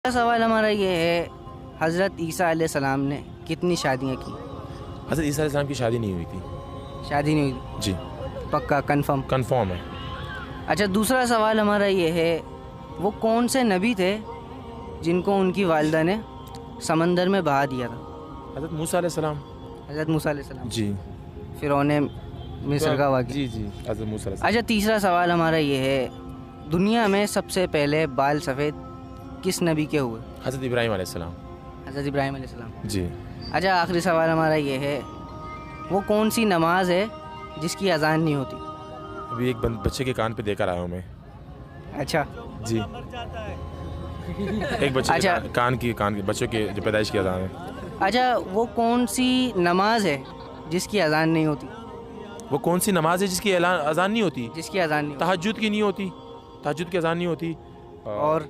سوال ہمارا یہ ہے، حضرت عیسیٰ علیہ السلام نے کتنی شادیاں کی؟ حضرت عیسیٰ علیہ السلام کی شادی نہیں ہوئی تھی. شادی نہیں ہوئی؟ جی پکا کنفرم؟ کنفرم ہے. اچھا، دوسرا سوال ہمارا یہ ہے، وہ کون سے نبی تھے جن کو ان کی والدہ نے سمندر میں بہا دیا تھا؟ حضرت موسیٰ علیہ السلام. حضرت موسیٰ علیہ السلام. جی فرعون مصر کا واقعہ. جی حضرت موسیٰ علیہ السلام. اچھا، تیسرا سوال ہمارا یہ ہے، دنیا میں سب سے پہلے بال سفید کس نبی کے ہوئے؟ حضرت ابراہیم علیہ السلام. حضرت ابراہیم علیہ السلام. جی. اچھا، آخری سوال ہمارا یہ ہے، وہ کون سی نماز ہے جس کی اذان نہیں ہوتی؟ ابھی ایک بچے کے کان پہ دے کر آیا ہوں میں. اچھا جی. ایک بچے اچھا. کے کان کے بچوں کے جو پیدائش کی اذان ہے. اچھا، وہ کون سی نماز ہے جس کی اذان نہیں ہوتی؟ وہ کون سی نماز ہے جس کی اذان نہیں ہوتی؟ جس کی اذان نہیں ہوتی. تہجد کی نہیں ہوتی. تہجد کی اذان نہیں ہوتی. اور